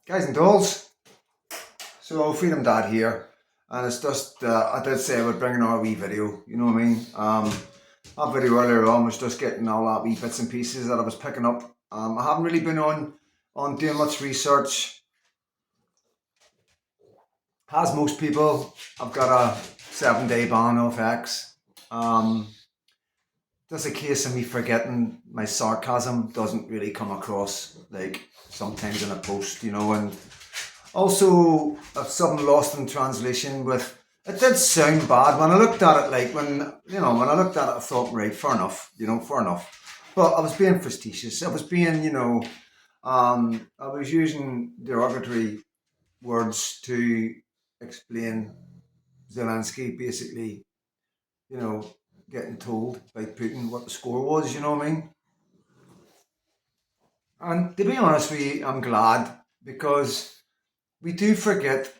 Guys and dolls, so Freedom Dad here, and it's just, I did say I would bring another wee video, you know what I mean? That video earlier on was just getting all that wee bits and pieces that I was picking up. I haven't really been on doing much research. As most people, I've got a 7-day ban off X. Just a case of me forgetting my sarcasm doesn't really come across like sometimes in a post, and also, I've something lost in translation with. It did sound bad when I looked at it. Like when I looked at it, I thought, right, fair enough, fair enough. But I was being facetious. I was being, I was using derogatory words to explain Zelensky basically, you know, getting told by Putin what the score was. You know what I mean? And to be honest with you, I'm glad because we do forget.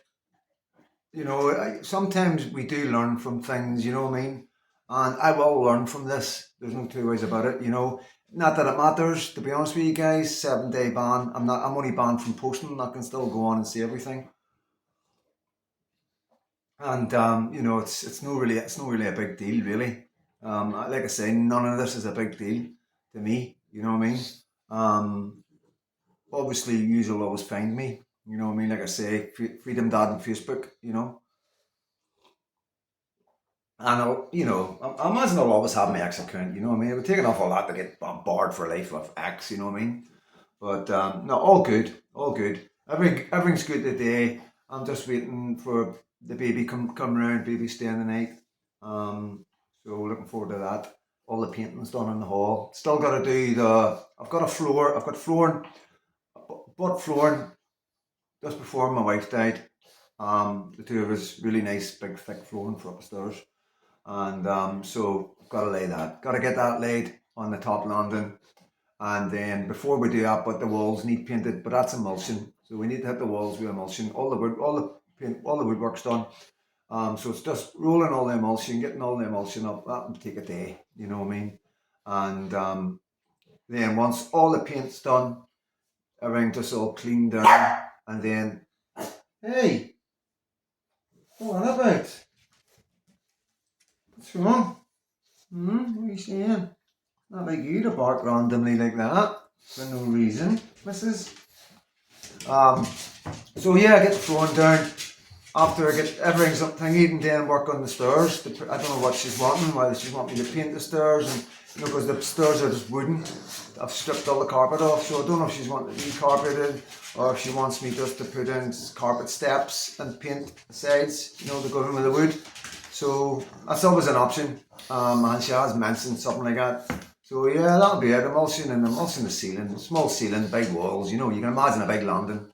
Sometimes we do learn from things, you know what I mean? And I will learn from this. There's no two ways about it. Not that it matters, to be honest with you guys. 7-day ban. I'm only banned from posting. I can still go on and see everything. And it's no really a big deal, really. Like I say, none of this is a big deal to me. You know what I mean? Um, Obviously, you will always find me. You know what I mean? Like I say, Freedom Dad on Facebook. And I imagine I'll always have my X account. You know what I mean? It would take an awful lot to get bombarded for life with X. You know what I mean? But no, all good, all good. Everything's good today. I'm just waiting for the baby come around. Baby staying the night. So looking forward to that. All the painting's done in the hall. Still got to do the. I've got a floor. I've got flooring. Bought flooring just before my wife died. The two of us, really nice, big, thick flooring for upstairs. And so got to lay that. Got to get that laid on the top landing. And then before we do that, but the walls need painted, but that's emulsion. So we need to hit the walls with emulsion. All the wood, all the paint, all the woodwork's done. So it's just rolling all the emulsion, getting all the emulsion up. That would take a day, you know what I mean? And then once all the paint's done, everything just all cleaned down, and then hey, what about? What's wrong? What are you saying? Not like you to bark randomly like that for no reason, missus. Um, so yeah, I get the flooring down. After I get everything's up thingy, and then work on the stairs. I don't know what she's wanting, whether she's wanting me to paint the stairs, and because the stairs are just wooden. I've stripped all the carpet off, so I don't know if she's wanting to be carpeted or if she wants me just to put in carpet steps and paint the sides, to go in with the wood. So that's always an option. And she has mentioned something like that. So yeah, that'll be it. Emulsion the ceiling, small ceiling, big walls. You can imagine a big London.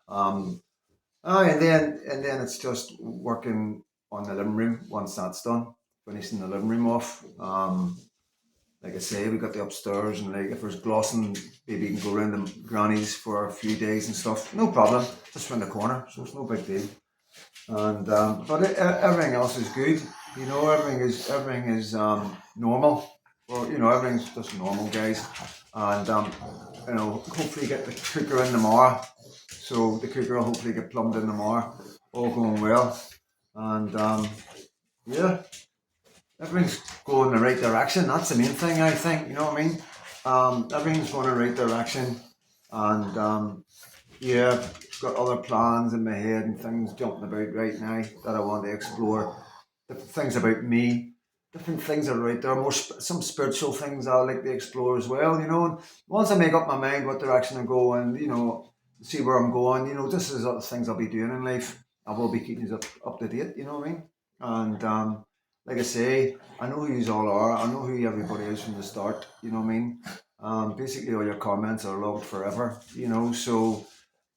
And then it's just working on the living room once that's done, finishing the living room off. Like I say, we got the upstairs, and like if there's glossing, maybe you can go around the grannies for a few days and stuff. No problem, just round the corner, so it's no big deal. And everything else is good. Everything is normal. Or everything's just normal, guys. And hopefully get the cooker in tomorrow. So the cooker will hopefully get plumbed in tomorrow. All going well. And yeah, everything's going in the right direction. That's the main thing, I think. You know what I mean? Everything's going in the right direction. And yeah, got other plans in my head and things jumping about right now that I want to explore. Different things about me, different things that are right there. Some spiritual things I like to explore as well. And once I make up my mind what direction I'm going, see where I'm going. This is the things I'll be doing in life. I will be keeping you up to date. You know what I mean? And like I say, I know who you all are. I know who everybody is from the start. You know what I mean? Basically, all your comments are loved forever. So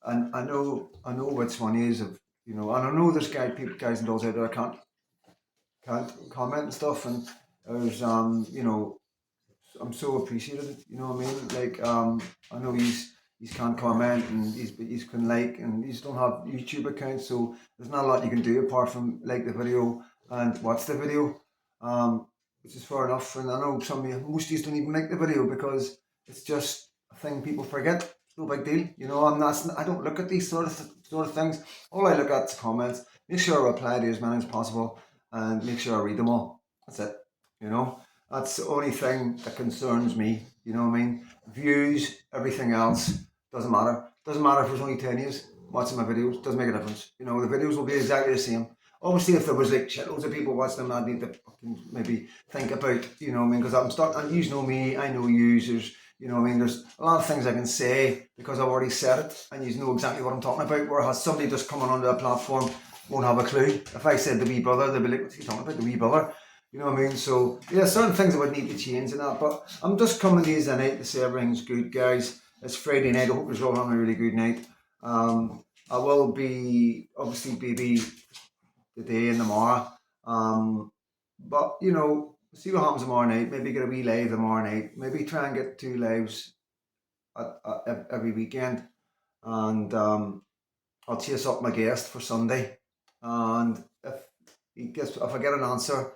and I know which one is and I know there's guys and dolls out there can't comment and stuff, and there's I'm so appreciative. You know what I mean? Like I know he's can't comment, and he's can like, and he's don't have YouTube accounts, so there's not a lot you can do apart from like the video and watch the video. Which is fair enough, and I know most of you don't even like the video because it's just a thing people forget. no big deal. You know, I don't look at these sort of things. All I look at is comments. Make sure I reply to as many as possible, and make sure I read them all. That's it. You know, that's the only thing that concerns me. You know what I mean? Views, everything else doesn't matter. Doesn't matter if there's only 10 years watching my videos. Doesn't make a difference. You know, the videos will be exactly the same. Obviously, if there was like shitloads of people watching them, I'd need to fucking maybe think about, you know what I mean? Because I'm starting, and you know me, I know users, you know what I mean? There's a lot of things I can say because I've already said it, and you know exactly what I'm talking about. Whereas somebody just coming onto a platform won't have a clue. If I said the wee brother, they'll be like, what's he talking about, the wee brother? You know what I mean? So, yeah, certain things I would need to change in that. But I'm just coming to you tonight to say everything's good, guys. It's Friday night. I hope you're all having a really good night. I will be, obviously, maybe today and tomorrow. But you know, see what happens tomorrow night. Maybe get a wee live tomorrow night. Maybe try and get 2 lives every weekend, and I'll chase up my guest for Sunday. And if I get an answer,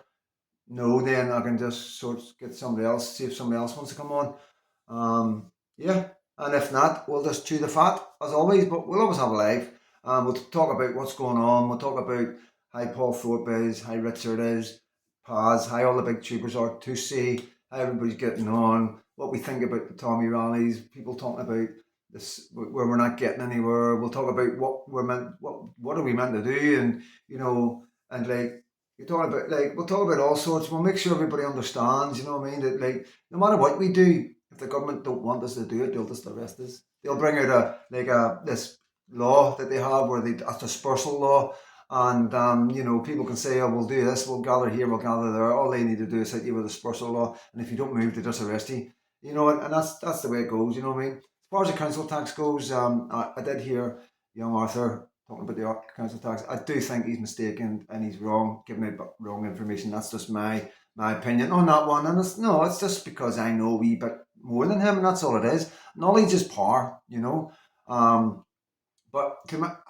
no, then I can just sort of get somebody else. See if somebody else wants to come on. Yeah, and if not, we'll just chew the fat as always. But we'll always have a live. We'll talk about what's going on. We'll talk about how Paul Thorpe is, how Richard is, Paz, how all the big tubers are, to see how everybody's getting on, what we think about the Tommy rallies, people talking about this where we're not getting anywhere. We'll talk about what are we meant to do, and you know, and like you talk about like we'll talk about all sorts. We'll make sure everybody understands. You know what I mean? That like no matter what we do, if the government don't want us to do it, they'll just arrest us. They'll bring out this law that they have where a dispersal law, and you know, people can say, "Oh, we'll do this. We'll gather here. We'll gather there." All they need to do is hit you with a dispersal law, and if you don't move, they just arrest you. You know, and that's the way it goes. You know what I mean? As far as the council tax goes, I did hear young Arthur talking about the council tax. I do think he's mistaken and he's wrong, giving out wrong information. That's just my opinion on that one. And it's just because I know a wee bit more than him, and that's all it is. Knowledge is power, you know. But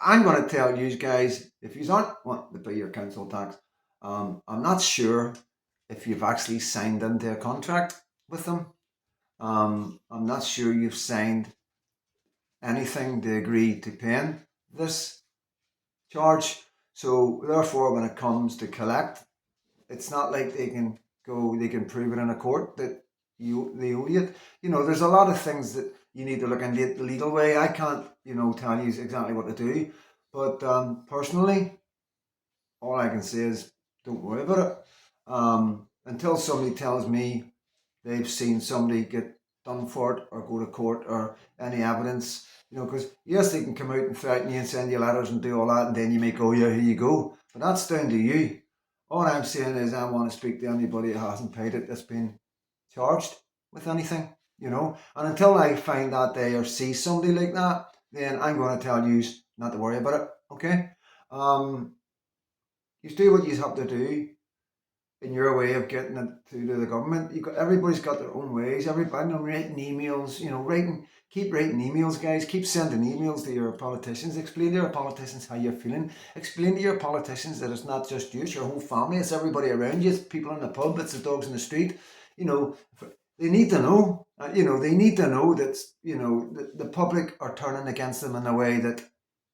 I'm going to tell you guys, if you aren't wanting to pay your council tax, I'm not sure if you've actually signed into a contract with them. I'm not sure you've signed anything to agree to paying this charge. So therefore, when it comes to collect, it's not like they can prove it in a court that they owe you it. You know, there's a lot of things that you need to look into it the legal way. I can't, you know, tell you exactly what to do. But personally, all I can say is don't worry about it. Until somebody tells me they've seen somebody get done for it or go to court or any evidence, you know, because yes, they can come out and threaten you and send you letters and do all that, and then you may go, yeah, here you go. But that's down to you. All I'm saying is I want to speak to anybody that hasn't paid it that's been charged with anything, you know. And until I find that day or see somebody like that, then I'm going to tell you not to worry about it, okay? You do what you have to do in your way of getting it through to the government. Everybody's got their own ways. Everybody, writing emails, you know, keep writing emails, guys. Keep sending emails to your politicians. Explain to your politicians how you're feeling. Explain to your politicians that it's not just you, it's your whole family, it's everybody around you, it's people in the pub, it's the dogs in the street. You know, they need to know. They need to know that the public are turning against them in a way that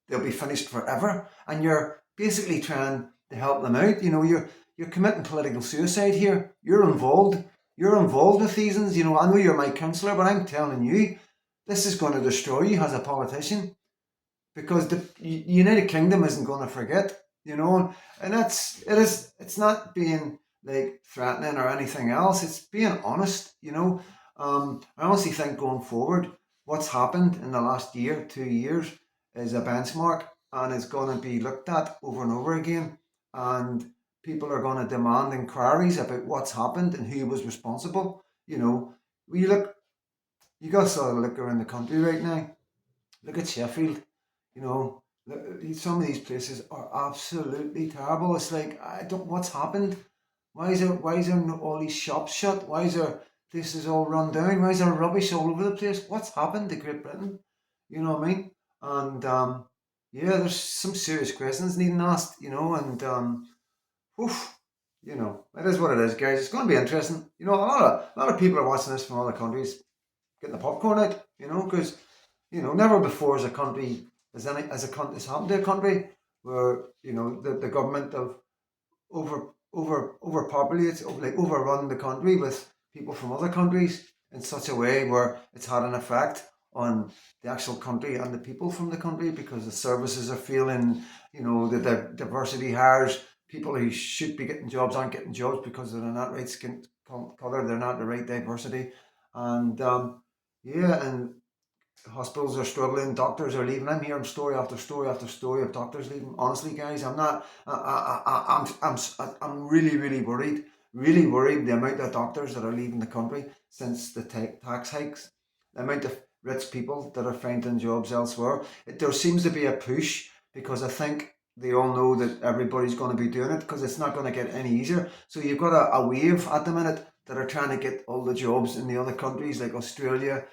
they'll be finished forever, and you're basically trying to help them out. You know, you're committing political suicide here. You're involved. You're involved with these things. You know, I know you're my councillor, but I'm telling you, this is going to destroy you as a politician, because the United Kingdom isn't going to forget. You know, and it's not being like threatening or anything else. It's being honest. You know, I honestly think going forward, what's happened in the last year, 2 years, is a benchmark, and it's going to be looked at over and over again, and people are going to demand inquiries about what's happened and who was responsible. You know, you got to sort of look around the country right now. Look at Sheffield. You know, some of these places are absolutely terrible. It's like, I don't. What's happened? Why is there all these shops shut? Why is there places all run down? Why is there rubbish all over the place? What's happened to Great Britain? You know what I mean? And yeah, there's some serious questions needing asked. You know, and oof, it is what it is, guys. It's going to be interesting. You know, a lot of people are watching this from other countries, getting the popcorn out. You know, because Never before has happened to a country where the government have overpopulates, like overrun the country with people from other countries in such a way where it's had an effect on the actual country and the people from the country, because the services are failing. The diversity hires, people who should be getting jobs aren't getting jobs because they're not right skin color, they're not the right diversity, and yeah, and hospitals are struggling, doctors are leaving. I'm hearing story after story after story of doctors leaving. Honestly, guys, I'm not. I'm really, really worried. Really worried the amount of doctors that are leaving the country since the tax hikes. The amount of rich people that are finding jobs elsewhere. There seems to be a push because I think they all know that everybody's going to be doing it because it's not going to get any easier. So you've got a wave at the minute that are trying to get all the jobs in the other countries like Australia,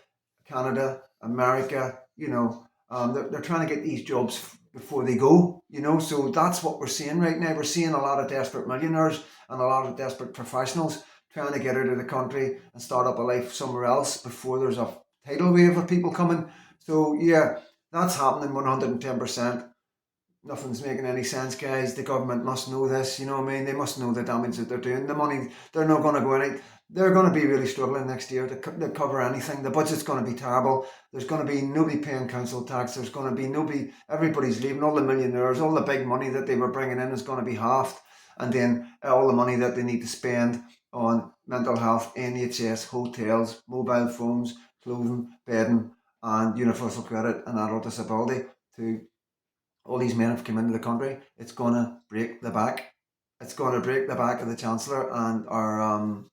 Canada, America, they're trying to get these jobs before they go, so that's what we're seeing right now. We're seeing a lot of desperate millionaires and a lot of desperate professionals trying to get out of the country and start up a life somewhere else before there's a tidal wave of people coming. So, yeah, that's happening 110%. Nothing's making any sense, guys. The government must know this. You know what I mean? They must know the damage that they're doing. The money, they're not going to go any. They're going to be really struggling next year to cover anything. The budget's going to be terrible. There's going to be nobody paying council tax. There's going to be nobody. Everybody's leaving. All the millionaires, all the big money that they were bringing in is going to be halved, and then all the money that they need to spend on mental health, NHS, hotels, mobile phones, clothing, bedding, and universal credit and adult disability to all these men have come into the country. It's gonna break the back. It's gonna break the back of the chancellor and our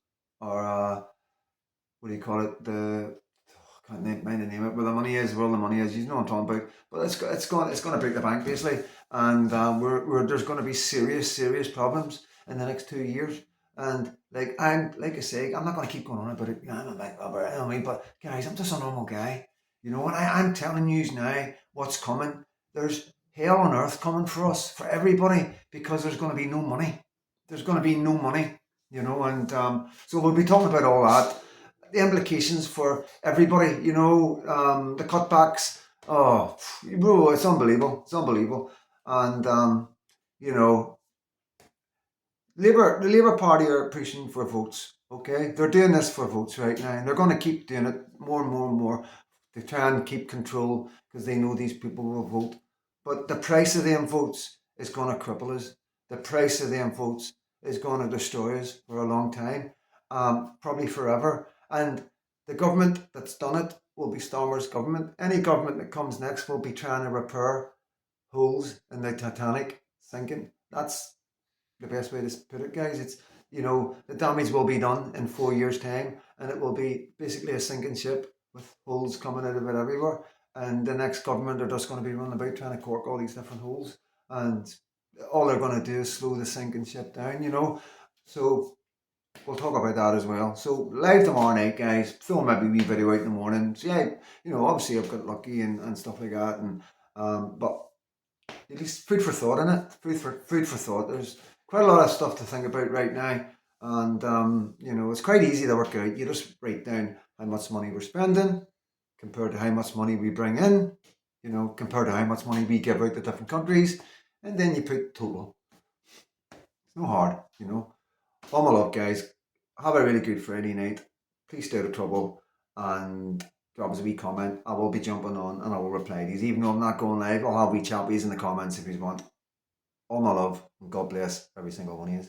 what do you call it? Can't mind the name of it. Where the money is, where all the money is. You know what I'm talking about. But it's gonna break the bank basically, and there's gonna be serious problems in the next 2 years. And like I say, I'm not gonna keep going on about it. I'm a big rubber, you know what I mean? But guys, I'm just a normal guy. And I'm telling you now what's coming. There's hell on earth coming for us, for everybody, because there's going to be no money. There's going to be no money, and so we'll be talking about all that, the implications for everybody, the cutbacks. Oh, bro, it's unbelievable. It's unbelievable. And, you know, the Labour Party are pushing for votes, okay? They're doing this for votes right now, and they're going to keep doing it more and more and more to try and keep control because they know these people will vote. But the price of them votes is going to cripple us. The price of them votes is going to destroy us for a long time, probably forever. And the government that's done it will be Starmer's government. Any government that comes next will be trying to repair holes in the Titanic sinking. That's the best way to put it, guys. It's the damage will be done in 4 years' time, and it will be basically a sinking ship with holes coming out of it everywhere. And the next government are just going to be running about trying to cork all these different holes, and all they're going to do is slow the sinking ship down. So we'll talk about that as well. So live tomorrow night, guys. Film maybe wee video out in the morning. So yeah, obviously I've got lucky and stuff like that, and but at least food for thought in it. Food for thought. There's quite a lot of stuff to think about right now, and it's quite easy to work out. You just write down how much money we're spending compared to how much money we bring in. Compared to how much money we give out to different countries, and then you put total. It's not hard. All my love, guys. Have a really good Friday night. Please stay out of trouble and drop us a wee comment. I will be jumping on and I will reply to these. Even though I'm not going live, I'll have wee chappies in the comments if you want. All my love and God bless every single one of you.